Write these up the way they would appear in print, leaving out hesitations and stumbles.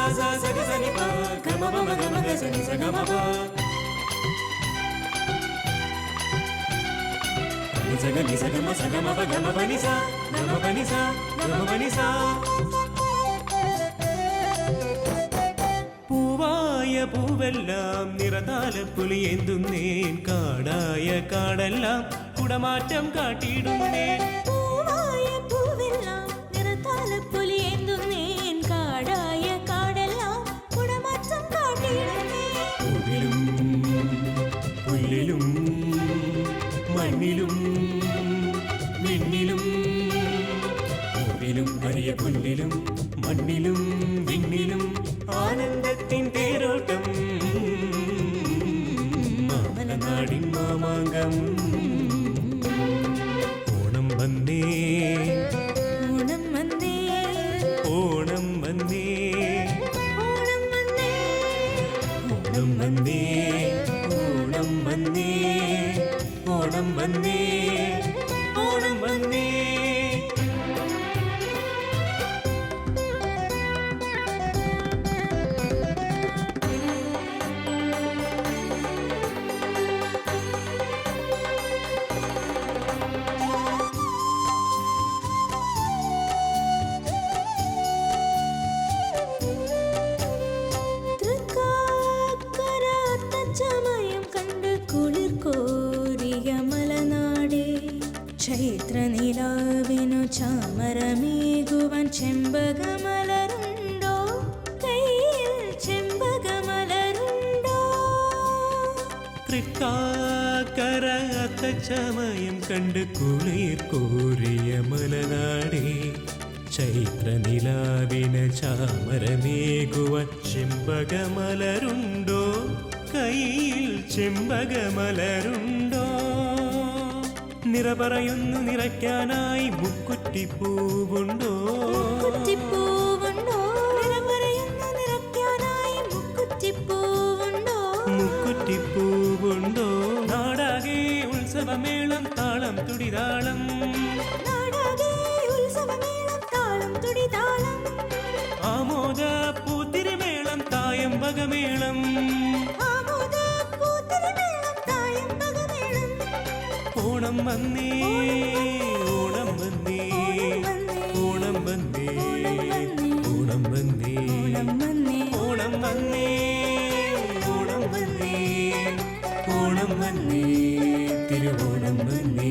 sa sa sa ga sa ni pa ga ma ga sa ni sa ga ma pa ni sa ga ma sa ga ma pa ga ma pa ni sa ga ma pa ni sa ga ma pa ni sa പൂവായ പൂവെല്ലാം നിറതാലപ്പുലി എന്തുന്നേൻ കാടായ കാടെല്ലാം കുടമാറ്റം കാട്ടിയിടുന്നേ പൂവായ പൂവെല്ലാം നിറതാലപ്പുലി എന്തുന്നേൻ കാടായ കാടെല്ലാം കുടമാറ്റം കാട്ടിയിടുന്നേ പൂവിലും പുല്ലിലും മണ്ണിലും വിണ്ണിലും പൂവിലും അരിയ പുല്ലിലും മണ്ണിലും വിണ്ണിലും ആനന്ദത്തിൻ തേരോട്ടം മാമലനാടിൻ മാമാങ്കം ഓണം വന്നേ ഓണം വന്നേ ഓണം വന്നേ ഓണം വന്നേ ഓണം വന്നേ ഓണം വന്നേ ഓണം വന്നേ ഓണം വന്നേ ചമയം കണ്ട് കുളിർ കോരിയ മലനാടേ ചൈത്രനിലാവിനു ചാമരമേകുവാൻ ചെമ്പകമലരുണ്ടോ കയ്യിൽ ചെമ്പകമലരുണ്ടോ തൃക്കാക്കര അത്തച്ചമയം കണ്ട് കുളിർ കോരിയ മലനാടേ ചൈത്രനിലാവിന് ചാമരമേകുവാൻ ചെമ്പകമലരുണ്ടോ കയ്യിൽ ചെമ്പകമലരുണ്ടോ നിറപറയൊന്നു നിറയ്ക്കാനായി മുക്കുറ്റിപ്പൂവുണ്ടോ മുക്കുറ്റിപ്പൂവുണ്ടോ നിറപറയൊന്നു നിറയ്ക്കാനായി മുക്കുറ്റിപ്പൂവുണ്ടോ മുക്കുറ്റിപ്പൂവുണ്ടോ നാടാകെ ഉത്സവമേളം താളം തുടിതാളം നാടാകെ ഉത്സവമേളം താളം തുടിതാളം ആമോദ പൂത്തിരിമേളം തായമ്പകമേളം ആമോദ പൂത്തിരിമേളം തായമ്പകമേളം ഓണം വന്നേ ഓണം വന്നേ ഓണം വന്നേ ഓണം വന്നേ ഓണം വന്നേ ഓണം വന്നേ ഓണം വന്നേ തിരുവോണം വന്നേ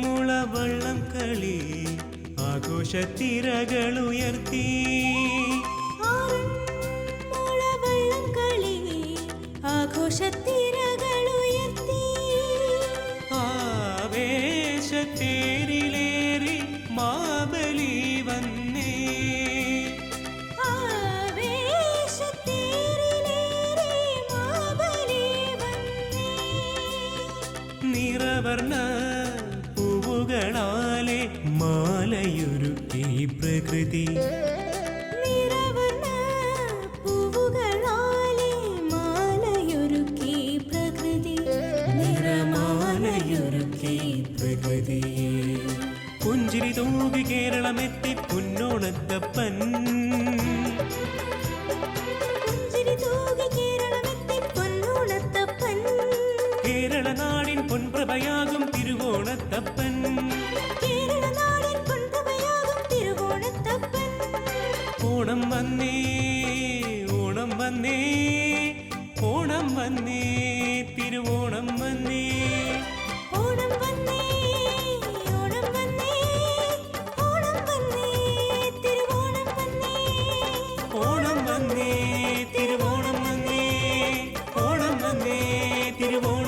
മുളവള്ളം കളി ആഘോഷത്തിരകളുയർത്തി മുളവള്ളം കളി ആഘോഷത്തിരകളുയർത്തി ആവേശത്തേരിലേറി മാബലി വന്നേ ആവേശത്തേരിലേറി മാബലി വന്നേ നിറവർണ്ണ പൂവുകളാലെ മാലയൊരുക്കി പ്രകൃതി നിറവർണ്ണ പൂവുകളാലെ മാലയൊരുക്കി പ്രകൃതി നിറമാലയൊരുക്കി പ്രകൃതി പുഞ്ചിരി തൂകി കേരളമെത്തി പൊന്നോണത്തപ്പൻ പുഞ്ചിരി തൂകി കേരളമെത്തി പൊന്നോണത്തപ്പൻ കേരളനാടിൻ പൊൻപ്രഭയാകും തിരുവോണത്തപ്പൻ കേരളനാടിൻ പൊൻപ്രഭയാകും തിരുവോണത്തപ്പൻ ഓണം വന്നേ ഓണം വന്നേ ഓണം വന്നേ തിരുവോണം വന്നേ ഓണം വന്നേ ഓണം വന്നേ ഓണം വന്നേ തിരുവോണം വന്നേ ഓണം വന്നേ തിരുവോണം വന്നേ ഓണം വന്നേ തിരുവോണം